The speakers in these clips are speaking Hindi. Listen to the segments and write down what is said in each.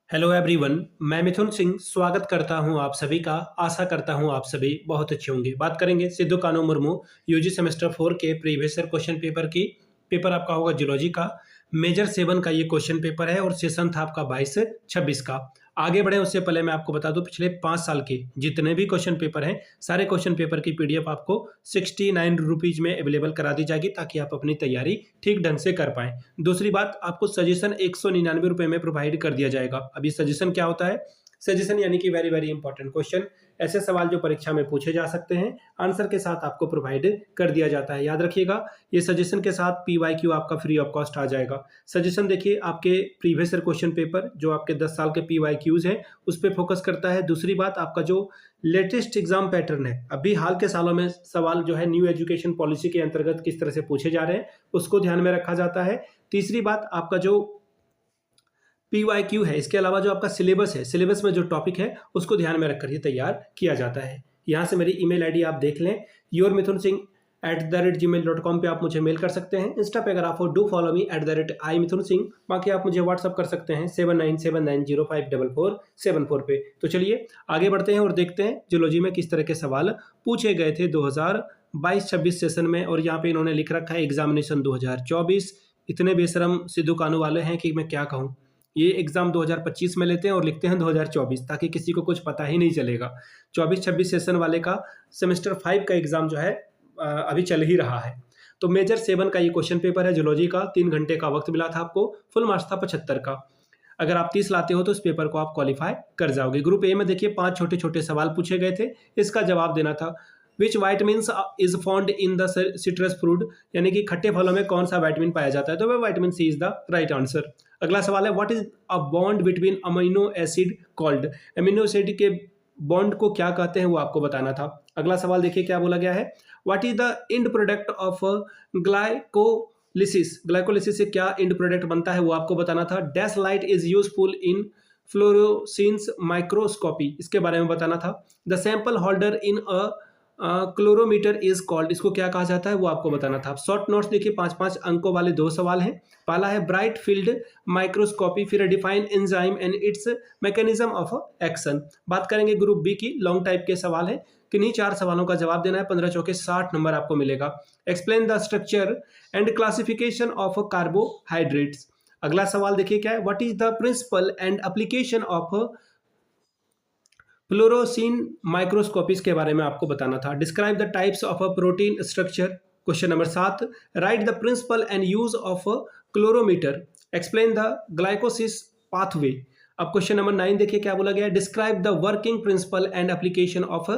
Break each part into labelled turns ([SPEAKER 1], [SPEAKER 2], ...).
[SPEAKER 1] हेलो एवरीवन, मैं मिथुन सिंह स्वागत करता हूं आप सभी का। आशा करता हूं आप सभी बहुत अच्छे होंगे। बात करेंगे सिद्धू कान्हू मुर्मू यूजी सेमेस्टर 4 के प्रीवियस ईयर क्वेश्चन पेपर की। पेपर आपका होगा जियोलॉजी का, मेजर 7 का ये क्वेश्चन पेपर है और सेशन था आपका 22 से 26 का। आगे बढ़े उससे पहले मैं आपको बता दूं, पिछले 5 साल के जितने भी क्वेश्चन पेपर हैं, सारे क्वेश्चन पेपर की पीडीएफ आपको 69 रुपीज में अवेलेबल करा दी जाएगी, ताकि आप अपनी तैयारी ठीक ढंग से कर पाएं। दूसरी बात, आपको सजेशन 199 रुपए में प्रोवाइड कर दिया जाएगा। अभी सजेशन क्या होता है? सजेशन यानी कि वेरी वेरी इंपॉर्टेंट क्वेश्चन, ऐसे सवाल जो परीक्षा में पूछे जा सकते हैं, आंसर के साथ आपको प्रोवाइड कर दिया जाता है। याद रखिएगा, ये सजेशन के साथ पीवाईक्यू आपका फ्री ऑफ कॉस्ट आ जाएगा। सजेशन देखिए, आपके प्रीवियस ईयर क्वेश्चन पेपर जो आपके 10 साल के पीवाईक्यूज हैं उस पर फोकस करता है। दूसरी बात, आपका जो लेटेस्ट एग्जाम पैटर्न है, अभी हाल के सालों में सवाल जो है न्यू एजुकेशन पॉलिसी के अंतर्गत किस तरह से पूछे जा रहे हैं उसको ध्यान में रखा जाता है। तीसरी बात, आपका जो पीवाईक्यू है, इसके अलावा जो आपका सिलेबस है, सिलेबस में जो टॉपिक है उसको ध्यान में रखकर ये तैयार किया जाता है। यहाँ से मेरी ईमेल आईडी आप देख लें, yourmithunsingh@gmail.com पे आप मुझे मेल कर सकते हैं। इंस्टा पे अगर आप हो, डू फॉलो मी @imithunsingh। बाकी आप मुझे व्हाट्सअप कर सकते हैं 7979054474 पे। तो चलिए आगे बढ़ते हैं और देखते हैं जियोलॉजी में किस तरह के सवाल पूछे गए थे 2022-26 सेशन में। और यहाँ पे इन्होंने लिख रखा है एग्जामिनेशन 2024। इतने बेशरम सिद्धू कान्हू वाले हैं कि मैं क्या कहूँ। ये एग्जाम 2025 में लेते हैं और लिखते हैं 2024, ताकि किसी को कुछ पता ही नहीं चलेगा। 24-26 सेशन वाले का सेमेस्टर 5 का एग्जाम जो है अभी चल ही रहा है। तो मेजर 7 का ये क्वेश्चन पेपर है जियोलॉजी का। 3 घंटे का वक्त मिला था आपको, फुल मार्क्स था 75 का। अगर आप 30 लाते हो तो इस पेपर को आप क्वालिफाई कर जाओगे। ग्रुप ए में देखिए 5 छोटे छोटे सवाल पूछे गए थे, इसका जवाब देना था। Which vitamins is found in the citrus fruit, यानी कि खट्टे फलों में कौन सा वाइटमिन पाया जाता है, तो वह vitamin C is the right answer. अगला सवाल है, what is a bond between amino acid called, amino acid के बॉन्ड को क्या कहते हैं वो आपको बताना था। अगला सवाल देखिए क्या बोला गया है, what is the end product of glycolysis, glycolysis से क्या एंड प्रोडक्ट बनता है वो आपको बताना था। Dash light is useful in fluorescence microscopy, इसके बारे में बताना था। The sample holder in a colorimeter is called, इसको क्या कहा जाता है वो आपको बताना था। शॉर्ट नोट्स देखिए 5-5 अंकों वाले 2 सवाल हैं। पहला है ब्राइट फील्ड माइक्रोस्कोपी, फिर define enzyme and it's mechanism of action. बात करेंगे ग्रुप बी की, लॉन्ग टाइप के सवाल है। किन्हीं 4 सवालों का जवाब देना है। 15 चौके 60 नंबर आपको मिलेगा। Explain the structure and classification of carbohydrates. अगला सवाल देखिए क्या है, what is the principle and application of fluorescence microscopies के बारे में आपको बताना था। Describe the types of a protein structure. Question number 7, write the principle and use of colorimeter, explain the glycolysis pathway. अब क्वेश्चन नंबर 9 देखिए क्या बोला गया, describe the working principle and application of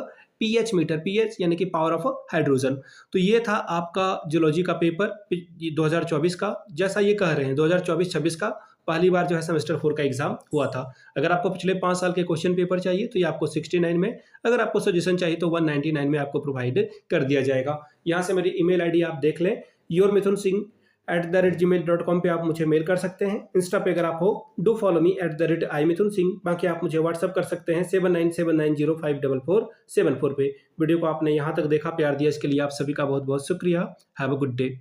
[SPEAKER 1] pH meter, pH यानी कि पावर ऑफ हाइड्रोजन। तो ये था आपका जियोलॉजी का पेपर 2024 का। जैसा ये कह रहे हैं 2024-26 का पहली बार जो है सेमेस्टर 4 का एग्जाम हुआ था। अगर आपको पिछले 5 साल के क्वेश्चन पेपर चाहिए तो ये आपको 69 में, अगर आपको सजेशन चाहिए तो 199 में आपको प्रोवाइड कर दिया जाएगा। यहाँ से मेरी ईमेल आईडी आप देख लें, yourmithunsingh@gmail.com पे आप मुझे मेल कर सकते हैं। इंस्टा पे अगर आप हो, डू फॉलो मी @imithunsingh। बाकी आप मुझे व्हाट्सअप कर सकते हैं 7979054474 पे। वीडियो को आपने यहाँ तक देखा, प्यार दिया, इसके लिए आप सभी का बहुत बहुत शुक्रिया। Have a good day.